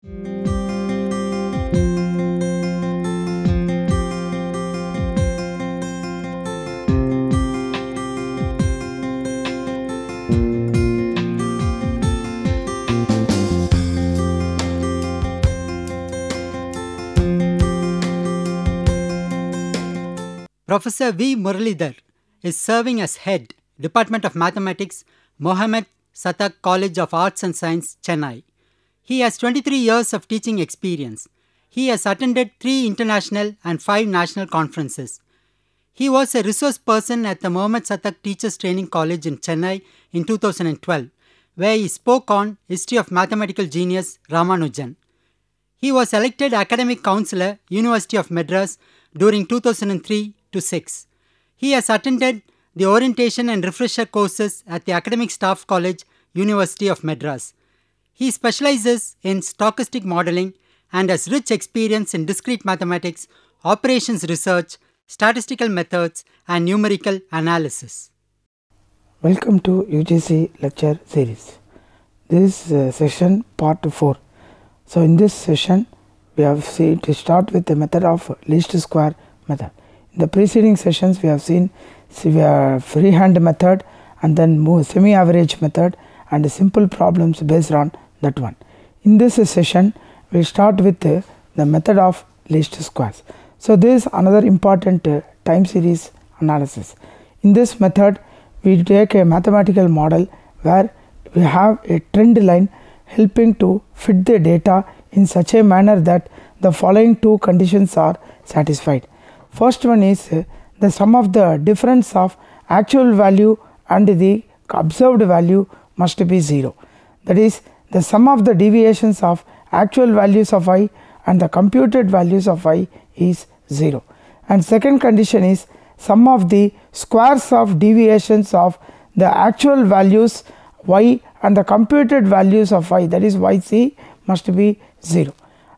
Professor V. Muralidhar is serving as head, Department of Mathematics, Mohammed Satak College of Arts and Science, Chennai. He has 23 years of teaching experience. He has attended 3 international and 5 national conferences. He was a resource person at the Mohammed Satak Teachers Training College in Chennai in 2012, where he spoke on History of Mathematical Genius Ramanujan. He was elected Academic Counselor, University of Madras during 2003-06. He has attended the Orientation and Refresher courses at the Academic Staff College, University of Madras. He specializes in stochastic modeling and has rich experience in discrete mathematics, operations research, statistical methods, and numerical analysis. Welcome to UGC lecture series. This is session part 4. So in this session we have seen to start with the method of least square method. In the preceding sessions we have seen freehand method and then semi-average method and simple problems based on that one. In this session we start with the method of least squares. So this is another important time series analysis. In this method we take a mathematical model where we have a trend line helping to fit the data in such a manner that the following 2 conditions are satisfied. First one is the sum of the difference of actual value and the observed value must be 0. That is, the sum of the deviations of actual values of I and the computed values of I is 0. And second condition is sum of the squares of deviations of the actual values y and the computed values of y, that is yc, must be 0.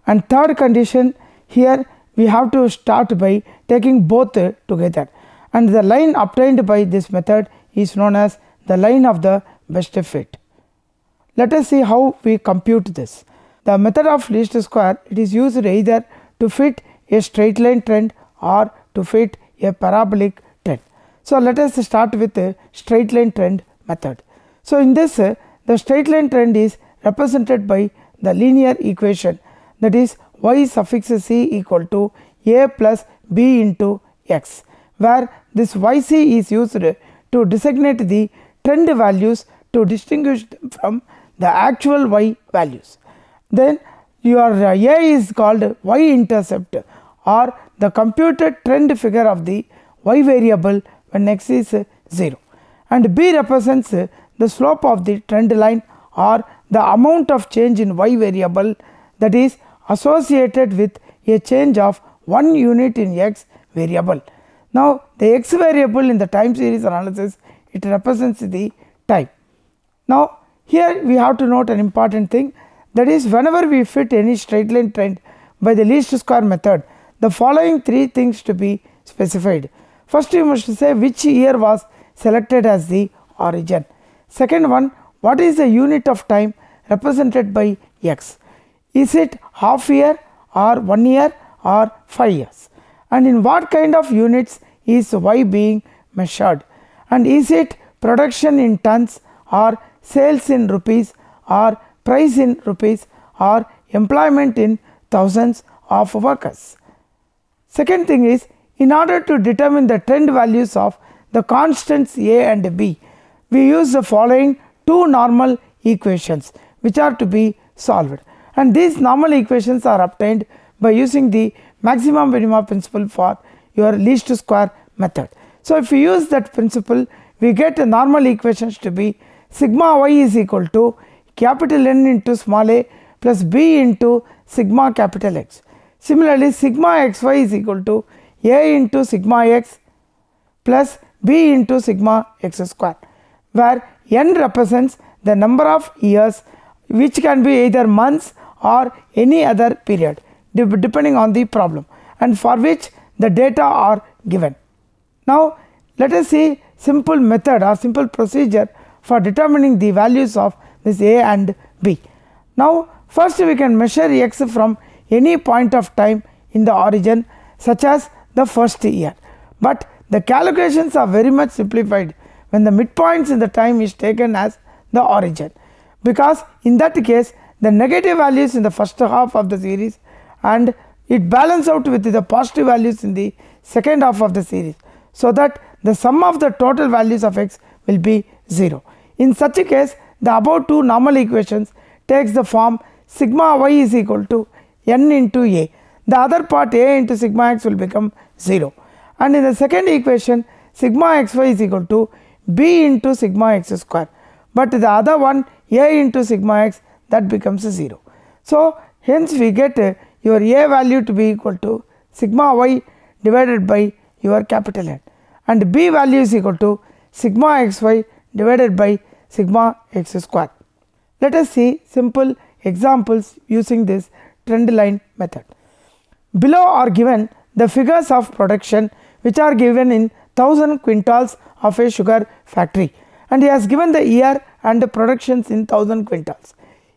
And third condition, here we have to start by taking both together, and the line obtained by this method is known as the line of the best fit. Let us see how we compute this. The method of least square, it is used either to fit a straight line trend or to fit a parabolic trend. So let us start with the straight line trend method. So in this the straight line trend is represented by the linear equation, that is y suffix c equal to a plus b into x, where this yc is used to designate the trend values to distinguish them from the actual y values. Then your a is called y intercept or the computed trend figure of the y variable when x is 0, and b represents the slope of the trend line or the amount of change in y variable that is associated with a change of 1 unit in x variable. Now the x variable in the time series analysis, it represents the time. Now here we have to note an important thing, that is whenever we fit any straight line trend by the least square method, the following 3 things to be specified. First, you must say which year was selected as the origin. Second one, what is the unit of time represented by x? Is it half year or 1 year or 5 years? And in what kind of units is y being measured? And is it production in tons or sales in rupees or price in rupees or employment in thousands of workers? Second thing is, in order to determine the trend values of the constants a and b, we use the following 2 normal equations which are to be solved, and these normal equations are obtained by using the maximum minima principle for your least square method. So if we use that principle, we get the normal equations to be sigma y is equal to capital N into small a plus b into sigma capital X. Similarly, sigma xy is equal to a into sigma x plus b into sigma x square, where n represents the number of years which can be either months or any other period depending on the problem, and for which the data are given. Now let us see simple method or simple procedure for determining the values of this a and b. Now First we can measure x from any point of time in the origin, such as the first year, but the calculations are very much simplified when the midpoints in the time is taken as the origin, because in that case the negative values in the first half of the series and it balances out with the positive values in the second half of the series, so that the sum of the total values of x will be 0. In such a case, the above two normal equations takes the form sigma y is equal to n into a. The other part a into sigma x will become 0, and in the second equation sigma xy is equal to b into sigma x square, but the other one a into sigma x, that becomes 0. So hence we get your a value to be equal to sigma y divided by your capital N, and b value is equal to sigma xy divided by sigma x square. Let us see simple examples using this trend line method. Below are given the figures of production which are given in 1000 quintals of a sugar factory, and he has given the year and the productions in 1000 quintals.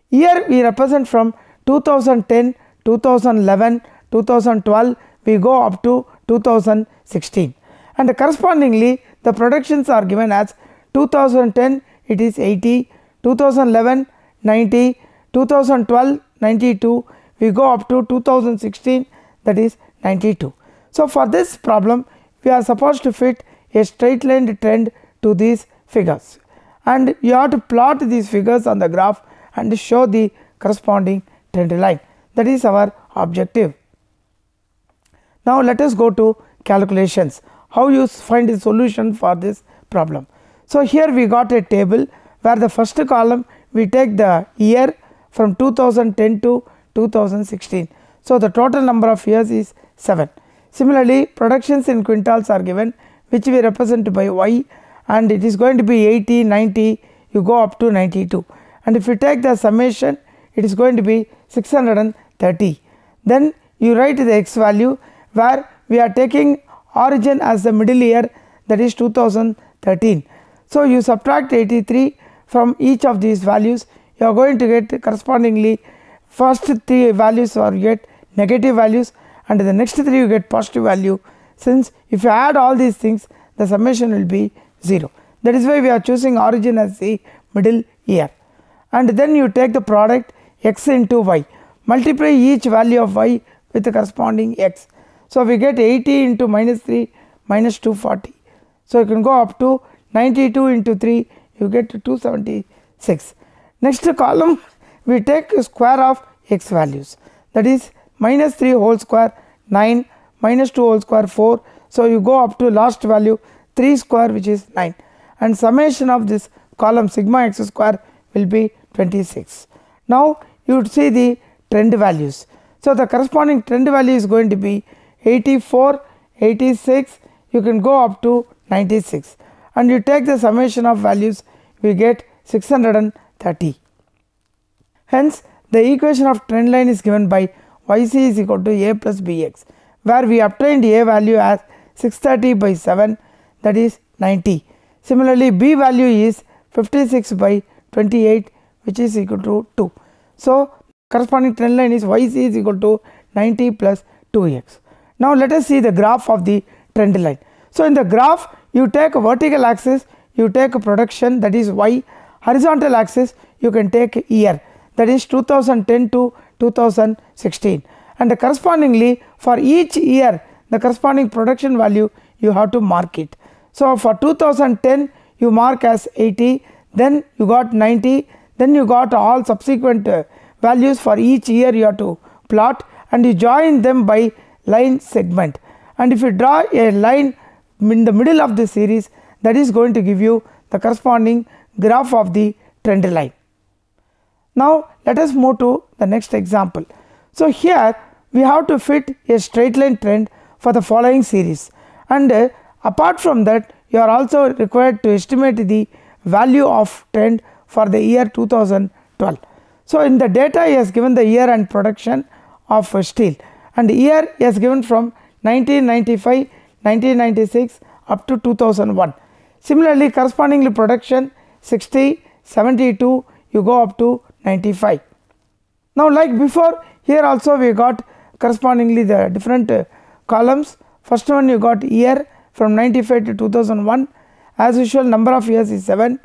Year we represent from 2010, 2011, 2012 we go up to 2016, and correspondingly the productions are given as 2010 it is 80, 2011 90, 2012 92, we go up to 2016, that is 92. So for this problem we are supposed to fit a straight line trend to these figures, and you have to plot these figures on the graph and show the corresponding trend line. That is our objective. Now let us go to calculations, how you find the solution for this problem. So here we got a table where the first column we take the year from 2010 to 2016. So the total number of years is 7. Similarly, productions in quintals are given, which we represent by y, and it is going to be 80, 90, you go up to 92, and if you take the summation it is going to be 630. Then you write the x value where we are taking origin as the middle year, that is 2013. So you subtract 83 from each of these values, you are going to get correspondingly first 3 values or get negative values, and the next 3 you get positive value. Since if you add all these things the summation will be 0, that is why we are choosing origin as the middle year. And then you take the product x into y, multiply each value of y with the corresponding x. So we get 80 into minus 3 minus 240, so you can go up to 92 into 3, you get to 276. Next column we take square of x values, that is minus 3 whole square 9, minus 2 whole square 4, so you go up to last value 3 square which is 9, and summation of this column sigma x square will be 26. Now you would see the trend values. So the corresponding trend value is going to be 84, 86, you can go up to 96, and you take the summation of values we get 630. Hence the equation of trend line is given by yc is equal to a plus bx, where we obtained a value as 630 by 7, that is 90. Similarly b value is 56 by 28, which is equal to 2. So corresponding trend line is yc is equal to 90 plus 2x. Now let us see the graph of the trend line. So in the graph you take a vertical axis, you take a production, that is y, horizontal axis you can take year, that is 2010 to 2016, and correspondingly for each year the corresponding production value you have to mark it. So for 2010 you mark as 80, then you got 90, then you got all subsequent values for each year you have to plot, and you join them by line segment, and if you draw a line in the middle of the series, that is going to give you the corresponding graph of the trend line. Now let us move to the next example. So here we have to fit a straight line trend for the following series, and apart from that you are also required to estimate the value of trend for the year 2012. So in the data he has given the year and production of steel, and year he has given from 1995, 1996 up to 2001. Similarly correspondingly production 60, 72, you go up to 95. Now like before, here also we got correspondingly the different columns. First one you got year from 95 to 2001, as usual number of years is 7,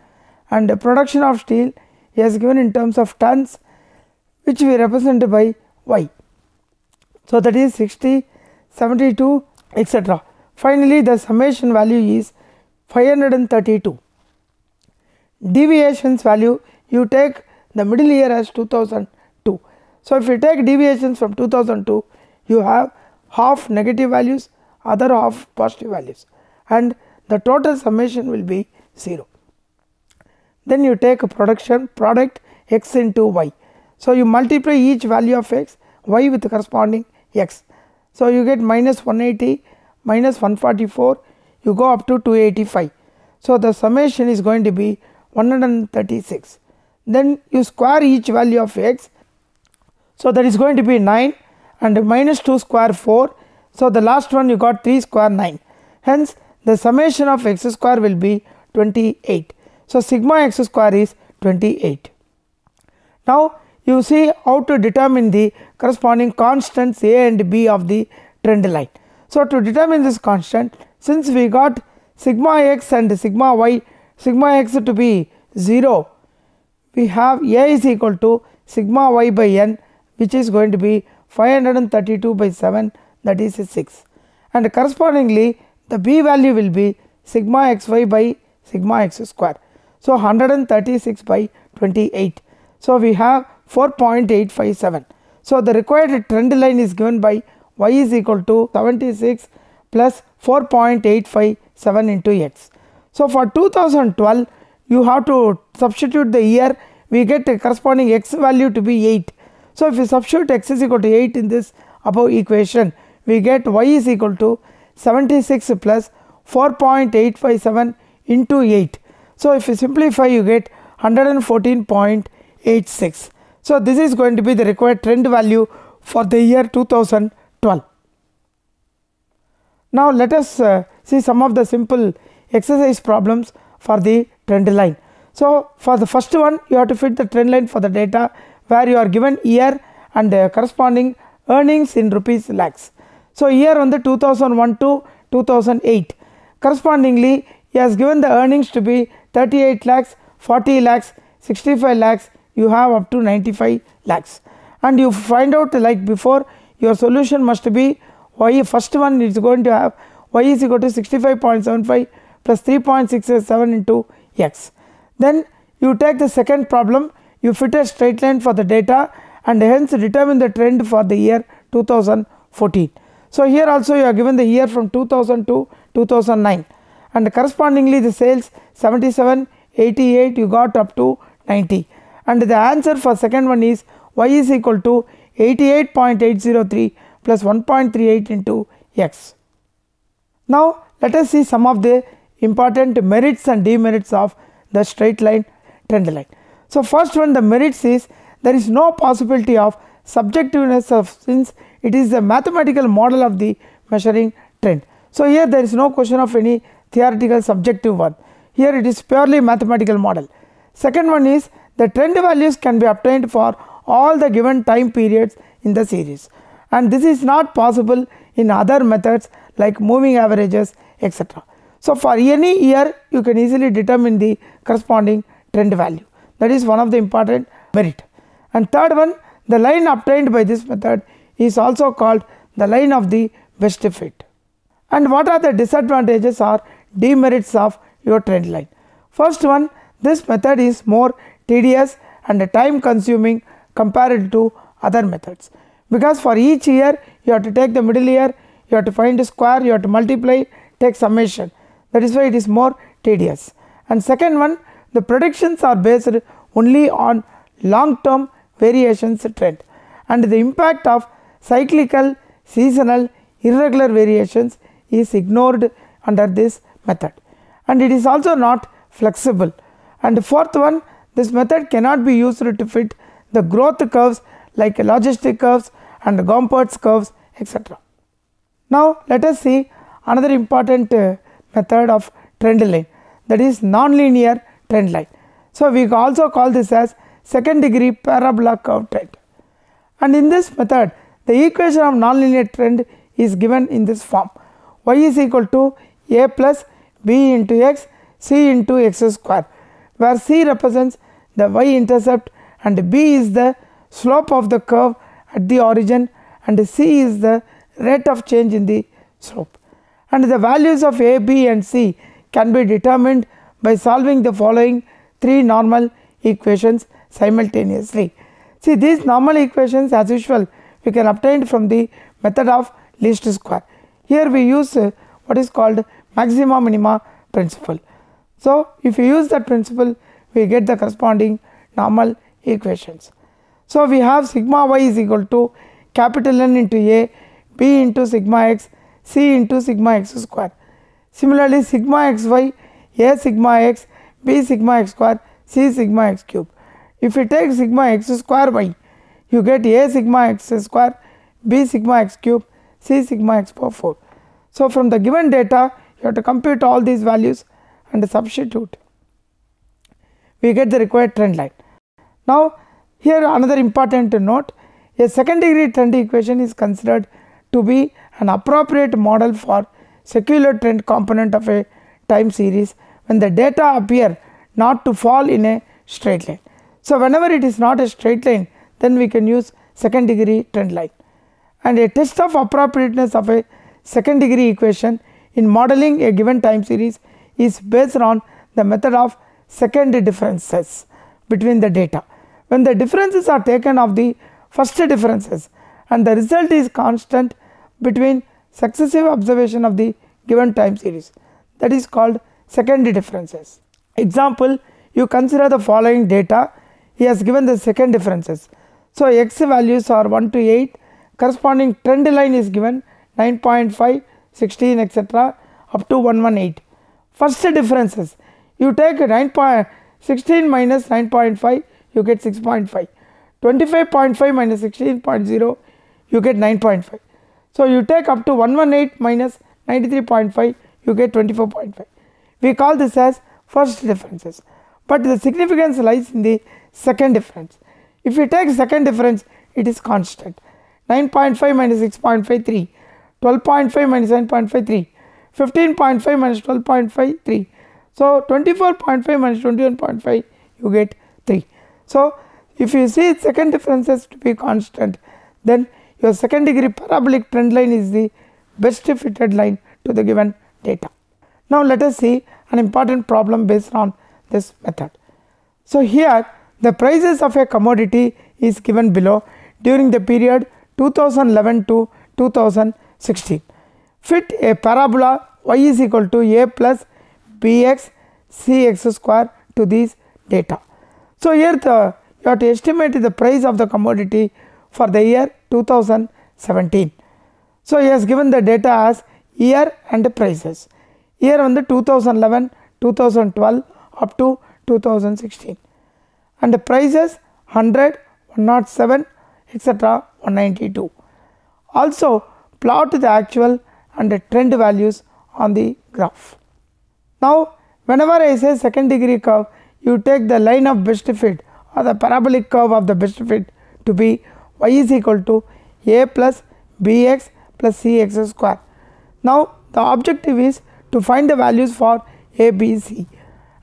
and the production of steel he has given in terms of tons, which we represent by Y. So that is 60, 72, etc. Finally the summation value is 532. Deviations value, you take the middle year as 2002. So if you take deviations from 2002, you have half negative values, other half positive values, and the total summation will be 0. Then you take a product x into y. So you multiply each value of x, y with the corresponding x. So you get minus 180, minus 144, you go up to 285. So the summation is going to be 136. Then you square each value of x. So that is going to be 9, and minus 2 square 4. So the last one you got 3 square 9. Hence the summation of x square will be 28. So sigma x square is 28. Now you see how to determine the corresponding constants a and b of the trend line. So to determine this constant, since we got sigma x and sigma y, sigma x to be 0, we have a is equal to sigma y by n, which is going to be 532 by 7, that is 6, and correspondingly the b value will be sigma xy by sigma x square. So 136 by 28. So we have 4.857. So the required trend line is given by y is equal to 76 plus 4.857 into x. So for 2012 you have to substitute the year, we get a corresponding x value to be 8. So if you substitute x is equal to 8 in this above equation, we get y is equal to 76 plus 4.857 into 8. So if you simplify, you get 114.86. So this is going to be the required trend value for the year 2012. Now let us see some of the simple exercise problems for the trend line. So for the first one, you have to fit the trend line for the data where you are given year and corresponding earnings in rupees lakhs. So year on the 2001 to 2008, correspondingly he has given the earnings to be 38 lakhs, 40 lakhs, 65 lakhs, you have up to 95 lakhs, and you find out like before, your solution must be y. First one is going to have y is equal to 65.75 plus 3.67 into x. Then you take the second problem, you fit a straight line for the data and hence determine the trend for the year 2014. So here also you are given the year from 2000 to 2009, and correspondingly the sales 77, 88, you got up to 90, and the answer for second one is y is equal to 88.803 plus 1.38 into x. Now let us see some of the important merits and demerits of the straight line trend line. So first one, the merits is there is no possibility of subjectiveness of, since it is the mathematical model of the measuring trend. So here there is no question of any theoretical subjective one, here it is purely mathematical model. Second one is the trend values can be obtained for all the given time periods in the series, and this is not possible in other methods like moving averages, etc. So for any year you can easily determine the corresponding trend value, that is one of the important merit. And third one, the line obtained by this method is also called the line of the best fit. And what are the disadvantages or demerits of your trend line? First one, this method is more tedious and time consuming compared to other methods, because for each year you have to take the middle year, you have to find a square, you have to multiply, take summation, that is why it is more tedious. And second one, the predictions are based only on long term variations trend, and the impact of cyclical, seasonal, irregular variations is ignored under this method, and it is also not flexible. And fourth one, this method cannot be used to fit the growth curves like logistic curves and Gompertz curves, etc. Now let us see another important method of trend line, that is non-linear trend line. So we also call this as second degree parabola curve trend. And in this method, the equation of nonlinear trend is given in this form: y is equal to a plus b into x c into x square, where c represents the y intercept and b is the slope of the curve at the origin and c is the rate of change in the slope. And the values of a, b and c can be determined by solving the following three normal equations simultaneously. See, these normal equations, as usual, we can obtain from the method of least square. Here we use what is called maxima minima principle. So if you use that principle, we get the corresponding normal equations. So we have sigma y is equal to capital N into a, b into sigma x, c into sigma x square. Similarly, sigma xy, a sigma x, b sigma x square, c sigma x cube. If you take sigma x square y, you get a sigma x square, b sigma x cube, c sigma x power 4. So from the given data, you have to compute all these values and substitute. We get the required trend line. Now here another important note: a second degree trend equation is considered to be an appropriate model for secular trend component of a time series when the data appear not to fall in a straight line. So whenever it is not a straight line, then we can use second degree trend line. And a test of appropriateness of a second degree equation in modeling a given time series is based on the method of second differences between the data. When the differences are taken of the first differences and the result is constant between successive observation of the given time series, that is called second differences. Example, you consider the following data. He has given the second differences. So x values are 1 to 8, corresponding trend line is given 9.5, 16 etc. up to 118. First differences, you take 16 minus 9.5, you get 6.5, 25.5 minus 16.0, you get 9.5. So you take up to 118 minus 93.5, you get 24.5. We call this as first differences, but the significance lies in the second difference. If you take second difference, it is constant. 9.5 minus 6.5, 3, 12.5 minus 9.5, 3, 15.5 minus 12.5, 3. So 24.5 minus 21.5, you get 3. So if you see second differences to be constant, then your second degree parabolic trend line is the best fitted line to the given data. Now let us see an important problem based on this method. So here the prices of a commodity is given below during the period 2011 to 2016. Fit a parabola y is equal to a plus bx cx square to these data. So here you have to estimate the price of the commodity for the year 2017. So he has given the data as year and prices. Year on the 2011, 2012 up to 2016, and the prices 100, 107 etc. 192. Also plot the actual and the trend values on the graph. Now whenever I say second degree curve, you take the line of best fit or the parabolic curve of the best fit to be y is equal to a plus bx plus cx square. Now the objective is to find the values for a, b, c,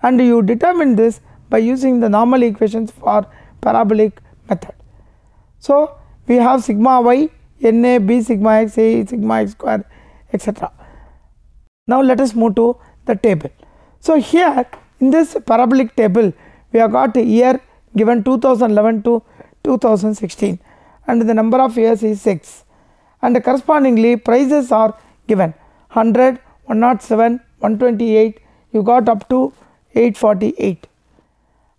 and you determine this by using the normal equations for parabolic method. So we have sigma y, na, b sigma x, a sigma x square etc. Now let us move to the table. So here in this parabolic table, we have got a year given 2011 to 2016 and the number of years is 6, and correspondingly prices are given 100, 107, 128, you got up to 848,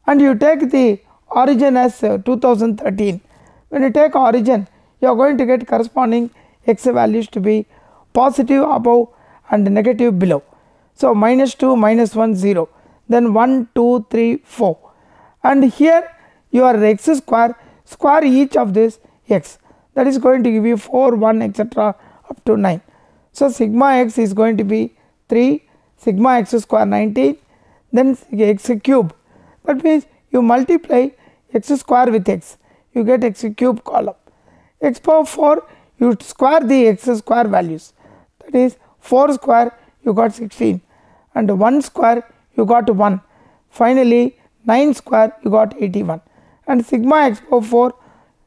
and you take the origin as 2013. When you take origin, you are going to get corresponding x values to be positive above and negative below. So -2, -1, 0, then 1, 2, 3, 4, and here your x square each of this x, that is going to give you 4, 1 etc. up to 9. So sigma x is going to be 3, sigma x square 19, then x cube, that means you multiply x square with x, you get x cube column, x power 4, you square the x square values, that is 4 square you got 16, and 1 square you got 1, finally 9 square you got 81, and sigma x power 4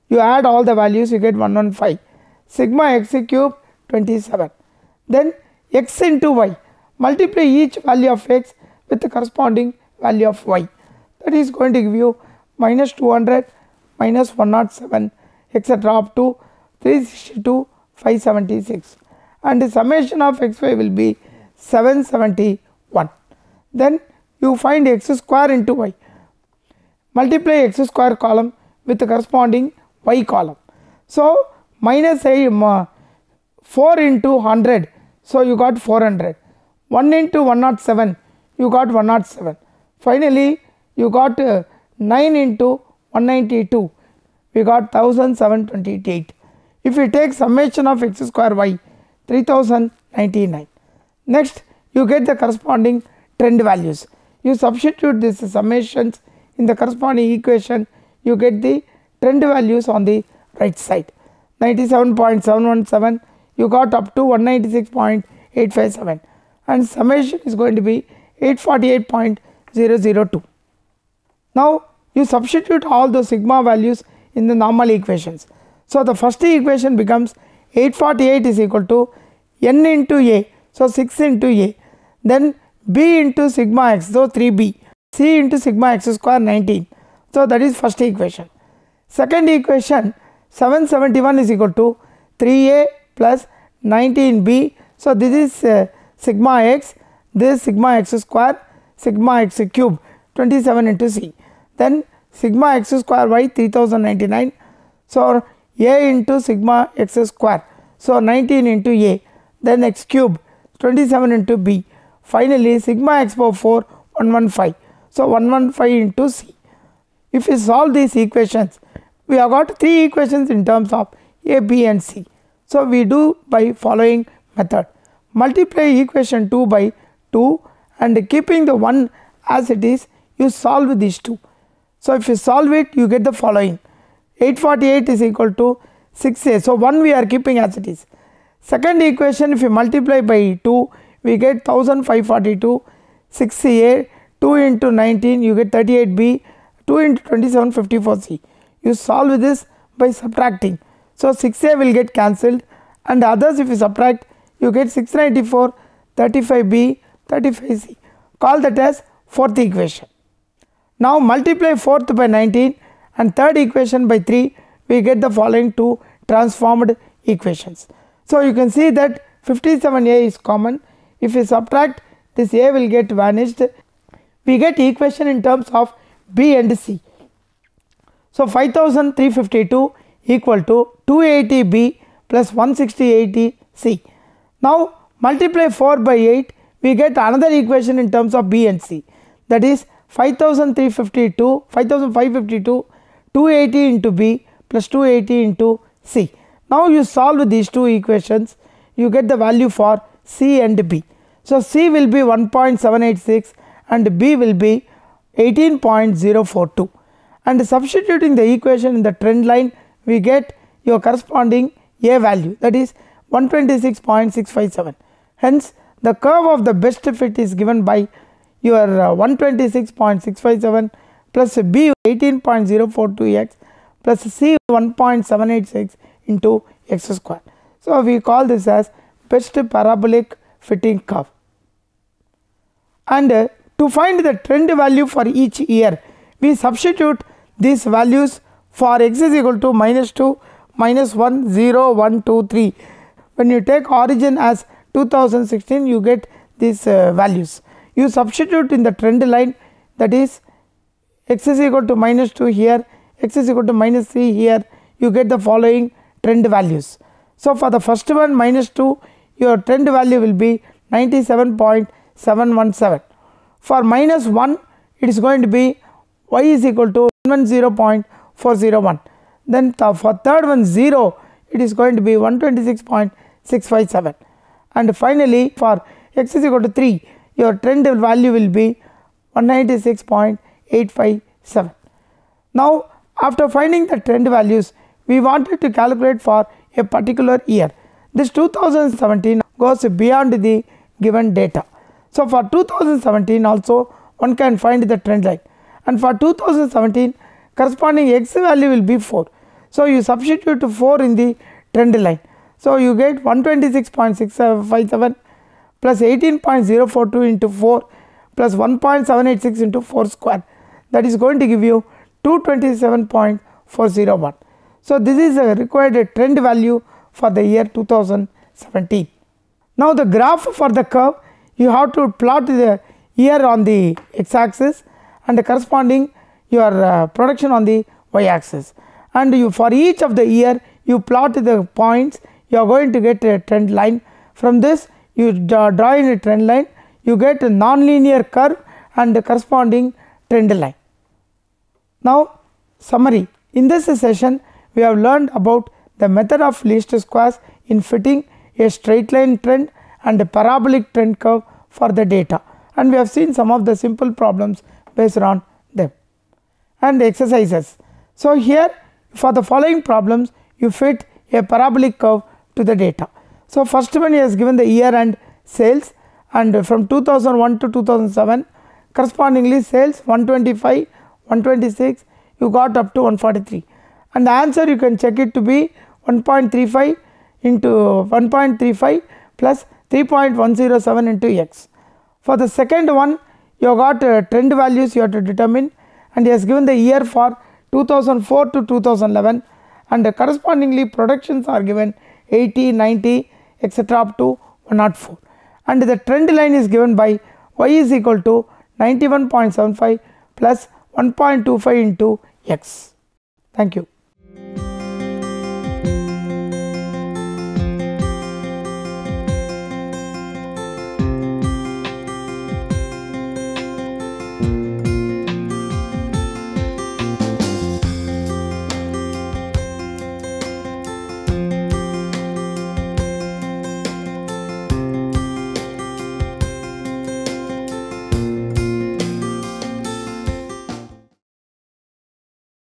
you add all the values, you get 115, sigma x cube 27. Then x into y, multiply each value of x with the corresponding value of y, that is going to give you minus 200, minus 107, etc. up to 362, 576, and the summation of xy will be 771. Then you find x square into y, multiply x square column with the corresponding y column. So minus 4 into 100, so you got 400, 1 into 107, you got 107, finally you got 9 into 192, we got 1728. If you take summation of x square y, 3099. Next you get the corresponding trend values, you substitute these summations in the corresponding equation, you get the trend values on the right side. 97.717 you got up to 196.857, and summation is going to be 848.002. Now you substitute all the sigma values in the normal equations. So the first equation becomes 848 is equal to n into a, so 6 into a, then b into sigma x, so 3b, c into sigma x square 19, so that is first equation. Second equation 771 is equal to 3a plus 19b, so this is sigma x, this is sigma x square, sigma x cube 27 into c, then sigma x square y 3099, so a into sigma x square, so 19 into a, then x cube 27 into b, finally sigma x power 4 115, so 115 into c. If we solve these equations, we have got 3 equations in terms of a, b and c. So we do by following method, multiply equation 2 by 2 and keeping the 1 as it is, you solve these 2. So if you solve it, you get the following, 848 is equal to 6a, so 1 we are keeping as it is. Second equation, if you multiply by 2, we get 1542, 6a, 2 into 19 you get 38b, 2 into 27 54c. You solve this by subtracting, so 6a will get cancelled, and others if you subtract you get 694, 35b, 35c. Call that as fourth equation. Now multiply fourth by 19 and third equation by 3, we get the following 2 transformed equations. So you can see that 57a is common, if you subtract this a will get vanished, we get equation in terms of b and c. So 5352 equal to 280b plus 16080c. Now multiply 4 by 8, we get another equation in terms of b and c, that is 5552 280 into b plus 280 into c. Now you solve these 2 equations, you get the value for c and b. So c will be 1.786 and b will be 18.042, and substituting the equation in the trend line, we get your corresponding a value, that is 126.657. Hence the curve of the best fit is given by your 126.657 plus b 18.042x plus c 1.786 into x square. So we call this as best parabolic fitting curve. And to find the trend value for each year, we substitute these values for x is equal to -2, -1, 0, 1, 2, 3. When you take origin as 2016, you get these values. You substitute in the trend line, that is x is equal to -2 here, x is equal to -3 here, you get the following trend values. So for the first one -2, your trend value will be 97.717. For -1, it is going to be y is equal to 110.401. Then for third one 0, it is going to be 126.657. And finally for x is equal to 3, your trend value will be 196.857. Now after finding the trend values, we wanted to calculate for a particular year. This 2017 goes beyond the given data. So for 2017 also one can find the trend line, and for 2017 corresponding x value will be 4. So you substitute 4 in the trend line. So you get 126.657 plus 18.042 into 4 plus 1.786 into 4 square, that is going to give you 227.401. So this is a required trend value for the year 2017. Now the graph for the curve, you have to plot the year on the x axis and the corresponding your production on the y axis, and you for each of the year you plot the points, you are going to get a trend line. From this you draw in a trend line, you get a non-linear curve and the corresponding trend line. Now summary, in this session we have learned about the method of least squares in fitting a straight line trend and a parabolic trend curve for the data, and we have seen some of the simple problems based on them and exercises. So here for the following problems you fit a parabolic curve to the data. So first one, he has given the year and sales, and from 2001 to 2007 correspondingly sales 125, 126, you got up to 143, and the answer you can check it to be 1.35 into 1.35 plus 3.107 into x. For the second one you got trend values you have to determine, and he has given the year for 2004 to 2011, and correspondingly productions are given 80, 90 etc. up to 104, and the trend line is given by y is equal to 91.75 plus 1.25 into x. Thank you.